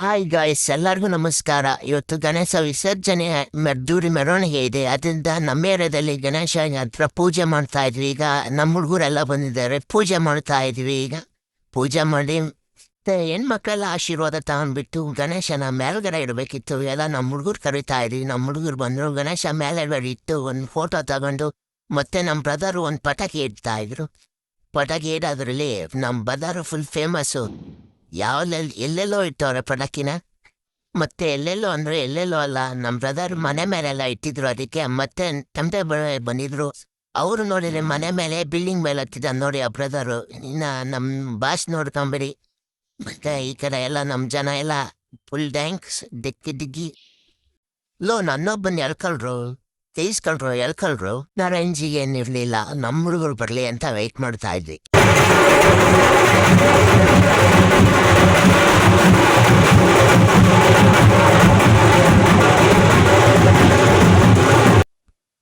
Hi guys, ಎಲ್ಲರಿಗೂ ನಮಸ್ಕಾರ. ಇವತ್ತು ಗಣೇಶ ವಿಸರ್ಜನೆ ಮದ್ದೂರಿ ಮೆರವಣಿಗೆ ಇದೆ. ಅದರಿಂದ ನಮ್ಮ ಏರಿಯಾದಲ್ಲಿ ಗಣೇಶ ಹತ್ರ ಪೂಜೆ ಮಾಡ್ತಾ ಇದ್ವಿ. ಈಗ ನಮ್ಮ ಹುಡುಗರೆಲ್ಲ ಬಂದಿದ್ದಾರೆ, ಪೂಜೆ ಮಾಡ್ತಾ ಇದ್ವಿ. ಈಗ ಪೂಜೆ ಮಾಡಿ ಮತ್ತೆ ಹೆಣ್ಮಕ್ಳೆಲ್ಲ ಆಶೀರ್ವಾದ ತಗೊಂಡ್ಬಿಟ್ಟು ಗಣೇಶನ ಮೇಲ್ಗಡೆ ಇಡಬೇಕಿತ್ತು. ಎಲ್ಲ ನಮ್ಮ ಹುಡುಗರು ಕರಿತಾ ಇದ್ವಿ. ನಮ್ಮ ಹುಡುಗರು ಬಂದರು, ಗಣೇಶ ಮೇಲೆ ಇಟ್ಟು ಒಂದು ಫೋಟೋ ತಗೊಂಡು ಮತ್ತೆ ನಮ್ಮ ಬ್ರದರು ಒಂದು ಪಟಾಕಿ ಇಡ್ತಾ ಇದ್ರು. ಪಟಾಕಿ ಇಡೋದ್ರಲ್ಲಿ ನಮ್ಮ ಬ್ರದರು ಫುಲ್ ಫೇಮಸ್ಸು. ಎಲ್ಲೆಲ್ಲೋ ಇಟ್ಟವ್ರೆ ಪಟಾಕಿನ. ಮತ್ತೆ ಎಲ್ಲೆಲ್ಲೋ ಅಂದರೆ ಎಲ್ಲೆಲ್ಲೋ ಅಲ್ಲ, ನಮ್ಮ ಬ್ರದರ್ ಮನೆ ಮೇಲೆಲ್ಲ ಇಟ್ಟಿದ್ರು. ಅದಕ್ಕೆ ಮತ್ತೆ ತಂದೆ ಬಂದಿದ್ರು. ಅವರು ನೋಡಿದ್ರೆ ಮನೆ ಮೇಲೆ ಬಿಲ್ಡಿಂಗ್ ಮೇಲೆ ಹತ್ತಿದ ನೋಡಿ ಆ ಬ್ರದರು. ಇನ್ನು ನಮ್ಮ ಬಾಸ್ ನೋಡ್ಕೊಂಬಿಡಿ. ಮತ್ತೆ ಈ ಕಡೆ ಎಲ್ಲ ನಮ್ಮ ಜನ ಎಲ್ಲ ಫುಲ್ ಡ್ಯಾಂಕ್ಸ್ ದಿಗ್ಗಿ ನನ್ನೊಬ್ಬನ ಎಳ್ಕೊಳ್ರು ನಾ ರೇಂಜಿಗೆ ಏನಿರಲಿಲ್ಲ. ನಮ್ಮ ಹುಡುಗರು ಬರಲಿ ಅಂತ ವೆಯ್ಟ್ ಮಾಡ್ತಾ ಇದ್ವಿ.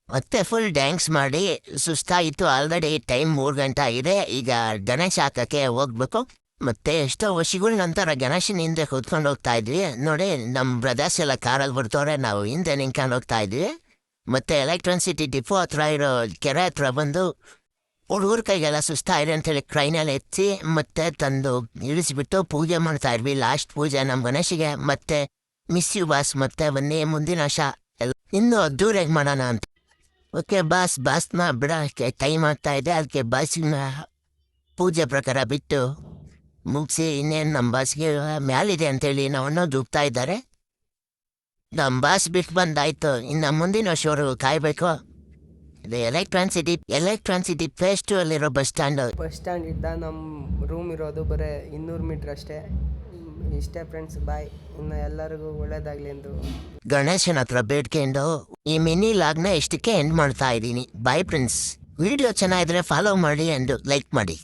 ಮತ್ತೆ ಫುಲ್ ಡ್ಯಾನ್ಸ್ ಮಾಡಿ ಸುಸ್ತಾಯಿತು. ಆಲ್ರೆಡಿ ಟೈಮ್ 3 ಗಂಟೆ ಆಗಿದೆ. ಈಗ ಗಣೇಶ ಹಾಕಕ್ಕೆ ಹೋಗ್ಬೇಕು. ಮತ್ತೆ ಎಷ್ಟೋ ವರ್ಷಗಳ ನಂತರ ಗಣೇಶನ ಹಿಂದೆ ಕೂತ್ಕೊಂಡು ಹೋಗ್ತಾ ಇದ್ವಿ. ನೋಡಿ ನಮ್ಮ ಬ್ರದರ್ಸ್ ಎಲ್ಲ ಕಾರಲ್ಲಿ ಬರ್ತಾರೆ, ನಾವು ಹಿಂದೆ ನಿಂತ್ಕೊಂಡು ಹೋಗ್ತಾ ಇದ್ವಿ. ಮತ್ತೆ ಎಲೆಕ್ಟ್ರಾನ್ಸಿಟಿ ಡಿಪೋ ಹತ್ರ ಇರೋ ಕೆರೆ ಹತ್ರ ಬಂದು ಹುಡುಗರ ಕೈಗೆಲ್ಲ ಸುಸ್ತಾಯಿದೆ ಅಂತೇಳಿ ಟ್ರೈನಲ್ಲಿ ಎತ್ತಿ ಮತ್ತೆ ತಂದು ಇಳಿಸಿಬಿಟ್ಟು ಪೂಜೆ ಮಾಡ್ತಾ ಇದ್ವಿ. ಲಾಸ್ಟ್ ಪೂಜೆ ನಮ್ಮ ಗಣೇಶಿಗೆ. ಮತ್ತೆ ಮಿಸ್ ಯು ಬಾಸ್, ಮತ್ತೆ ಬನ್ನಿ ಮುಂದಿನ ವರ್ಷ ಎಲ್ಲ ಇನ್ನೂ ಅದ್ದೂರಿಯಾಗಿ ಮಾಡೋಣ ಅಂತ. ಓಕೆ ಬಾಸ್ನ ಬಿಡೋಕ್ಕೆ ಟೈಮ್ ಆಗ್ತಾ ಇದೆ. ಅದಕ್ಕೆ ಬಾಸಿನ ಪೂಜೆ ಪ್ರಕಾರ ಬಿಟ್ಟು ಮುಗಿಸಿ ಇನ್ನೇನು ನಮ್ಮ ಬಾಸ್ಗೆ ಮ್ಯಾಲಿದೆ ಅಂತೇಳಿ ನಾವು ದುಬ್ತಾ ಇದ್ದಾರೆ. ನಮ್ಮ ಬಾಸ್ ಬಿಟ್ಟು ಬಂದಾಯ್ತು. ಇನ್ನು ಮುಂದಿನ ವರ್ಷವರೆಗೂ ಕಾಯಬೇಕು. ಇದು ಎಲೆಕ್ಟ್ರಾನ್ಸಿಟಿ ಫೇಸ್ 2 ಅಲ್ಲಿರೋ ಬಸ್ ಸ್ಟ್ಯಾಂಡ್ ಇದ್ದ ನಮ್ಮ ರೂಮ್ ಇರೋದು ಬರೀ 200 ಮೀಟ್ರ್ ಅಷ್ಟೇ. ಇಷ್ಟೇ ಫ್ರೆಂಡ್ಸ್, ಬಾಯ್. ಇನ್ನು ಎಲ್ಲರಿಗೂ ಒಳ್ಳೇದಾಗಲಿ ಎಂದು ಗಣೇಶನ ಹತ್ರ ಬೇಡ್ಕೊಂಡು ಈ ಮಿನಿ ಲಾಗ್ನ ಇಷ್ಟಕ್ಕೆ ಎಂಡ್ ಮಾಡ್ತಾ ಇದ್ದೀನಿ. Bye friends. ವಿಡಿಯೋ ಚೆನ್ನಾಗಿದ್ರೆ ಫಾಲೋ ಮಾಡಿ ಅಂಡ್ ಲೈಕ್ ಮಾಡಿ.